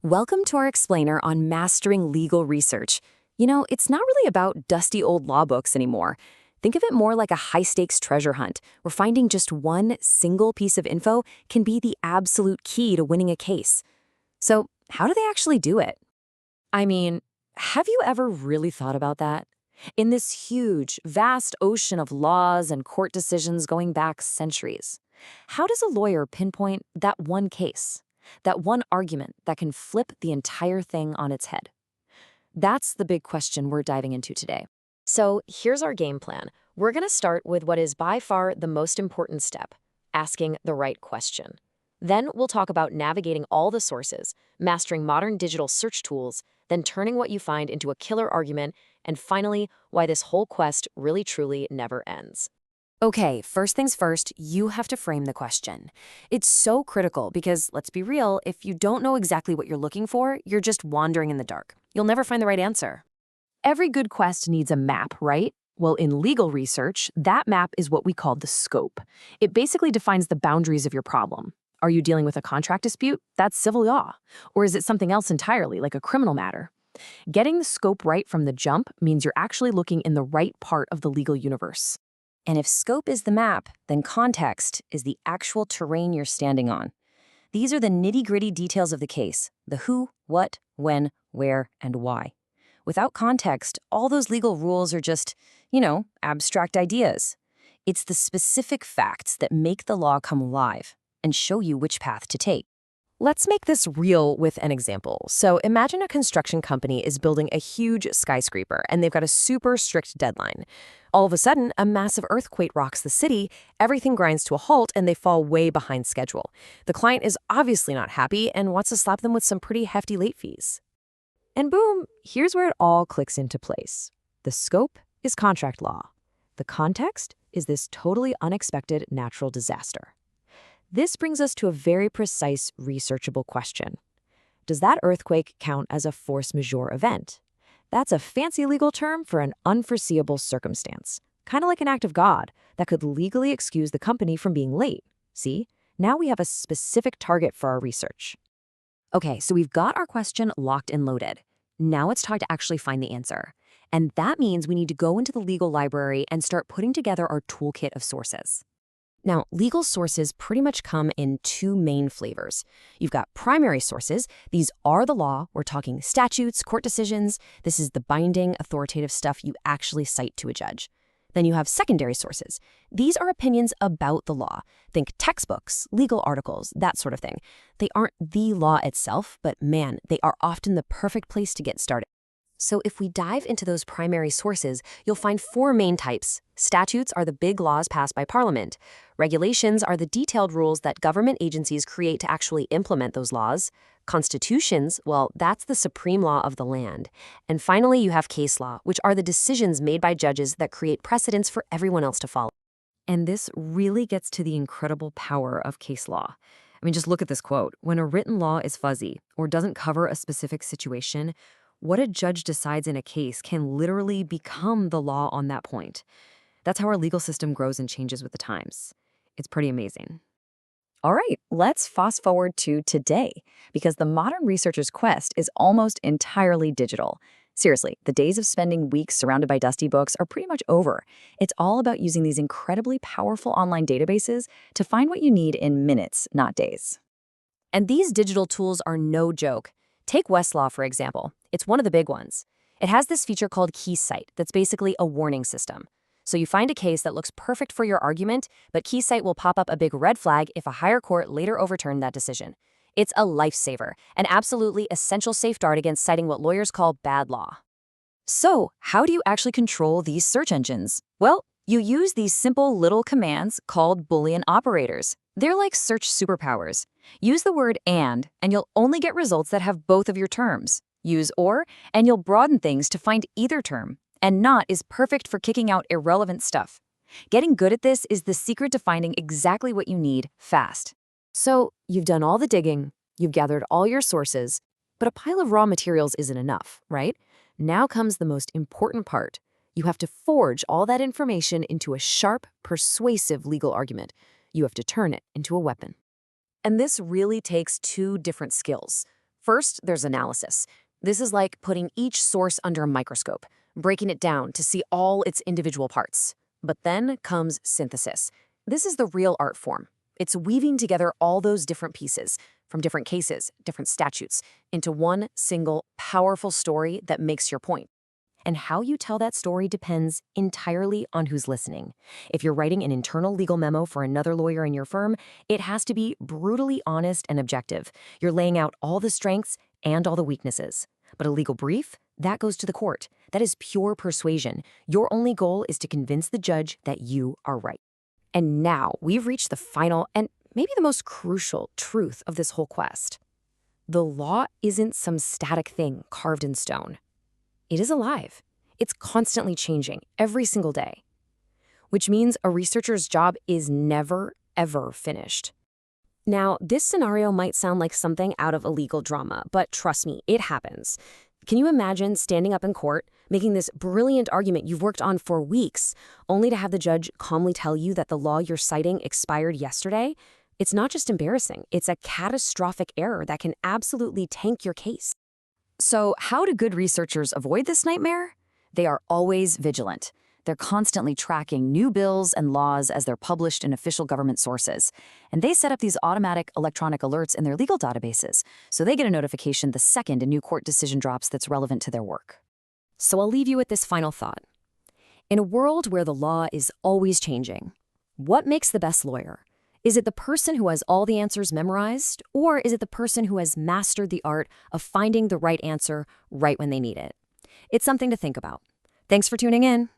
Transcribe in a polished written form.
Welcome to our explainer on mastering legal research. It's not really about dusty old law books anymore. Think of it more like a high-stakes treasure hunt, where finding just one single piece of info can be the absolute key to winning a case. So, how do they actually do it? I mean, have you ever really thought about that? In this huge, vast ocean of laws and court decisions going back centuries, how does a lawyer pinpoint that one case, that one argument that can flip the entire thing on its head? That's the big question we're diving into today. So here's our game plan. We're going to start with what is by far the most important step, asking the right question. Then we'll talk about navigating all the sources, mastering modern digital search tools, then turning what you find into a killer argument, and finally, why this whole quest really truly never ends. Okay, first things first, you have to frame the question. It's so critical because, let's be real, if you don't know exactly what you're looking for, you're just wandering in the dark. You'll never find the right answer. Every good quest needs a map, right? Well, in legal research, that map is what we call the scope. It basically defines the boundaries of your problem. Are you dealing with a contract dispute? That's civil law. Or is it something else entirely, like a criminal matter? Getting the scope right from the jump means you're actually looking in the right part of the legal universe. And if scope is the map, then context is the actual terrain you're standing on. These are the nitty-gritty details of the case, the who, what, when, where, and why. Without context, all those legal rules are just, abstract ideas. It's the specific facts that make the law come alive and show you which path to take. Let's make this real with an example. So imagine a construction company is building a huge skyscraper and they've got a super strict deadline. All of a sudden, a massive earthquake rocks the city, everything grinds to a halt, and they fall way behind schedule. The client is obviously not happy and wants to slap them with some pretty hefty late fees. And boom, here's where it all clicks into place. The scope is contract law. The context is this totally unexpected natural disaster. This brings us to a very precise, researchable question. Does that earthquake count as a force majeure event? That's a fancy legal term for an unforeseeable circumstance, kind of like an act of God that could legally excuse the company from being late. See, now we have a specific target for our research. Okay, so we've got our question locked and loaded. Now it's time to actually find the answer. And that means we need to go into the legal library and start putting together our toolkit of sources. Now, legal sources pretty much come in two main flavors. You've got primary sources. These are the law. We're talking statutes, court decisions. This is the binding, authoritative stuff you actually cite to a judge. Then you have secondary sources. These are opinions about the law. Think textbooks, legal articles, that sort of thing. They aren't the law itself, but man, they are often the perfect place to get started. So if we dive into those primary sources, you'll find four main types. Statutes are the big laws passed by Parliament. Regulations are the detailed rules that government agencies create to actually implement those laws. Constitutions, well, that's the supreme law of the land. And finally, you have case law, which are the decisions made by judges that create precedents for everyone else to follow. And this really gets to the incredible power of case law. I mean, just look at this quote. When a written law is fuzzy or doesn't cover a specific situation, what a judge decides in a case can literally become the law on that point. That's how our legal system grows and changes with the times. It's pretty amazing. All right, let's fast forward to today, because the modern researcher's quest is almost entirely digital. Seriously, the days of spending weeks surrounded by dusty books are pretty much over. It's all about using these incredibly powerful online databases to find what you need in minutes, not days. And these digital tools are no joke. Take Westlaw, for example. It's one of the big ones. It has this feature called KeyCite that's basically a warning system. So you find a case that looks perfect for your argument, but KeyCite will pop up a big red flag if a higher court later overturned that decision. It's a lifesaver, an absolutely essential safeguard against citing what lawyers call bad law. So, how do you actually control these search engines? Well, you use these simple little commands called Boolean operators. They're like search superpowers. Use the word and you'll only get results that have both of your terms. Use or, and you'll broaden things to find either term. And not is perfect for kicking out irrelevant stuff. Getting good at this is the secret to finding exactly what you need fast. So, you've done all the digging, you've gathered all your sources, but a pile of raw materials isn't enough, right? Now comes the most important part. You have to forge all that information into a sharp, persuasive legal argument. You have to turn it into a weapon. And this really takes two different skills. First, there's analysis. This is like putting each source under a microscope, breaking it down to see all its individual parts. But then comes synthesis. This is the real art form. It's weaving together all those different pieces from different cases, different statutes, into one single powerful story that makes your point. And how you tell that story depends entirely on who's listening. If you're writing an internal legal memo for another lawyer in your firm, it has to be brutally honest and objective. You're laying out all the strengths and all the weaknesses. But a legal brief, that goes to the court. That is pure persuasion. Your only goal is to convince the judge that you are right. And now we've reached the final and maybe the most crucial truth of this whole quest. The law isn't some static thing carved in stone. It is alive. It's constantly changing every single day, which means a researcher's job is never, ever finished. Now, this scenario might sound like something out of a legal drama, but trust me, it happens. Can you imagine standing up in court, making this brilliant argument you've worked on for weeks, only to have the judge calmly tell you that the law you're citing expired yesterday? It's not just embarrassing, it's a catastrophic error that can absolutely tank your case. So how do good researchers avoid this nightmare? They are always vigilant. They're constantly tracking new bills and laws as they're published in official government sources. And they set up these automatic electronic alerts in their legal databases, so they get a notification the second a new court decision drops that's relevant to their work. So I'll leave you with this final thought. In a world where the law is always changing, what makes the best lawyer? Is it the person who has all the answers memorized, or is it the person who has mastered the art of finding the right answer right when they need it? It's something to think about. Thanks for tuning in.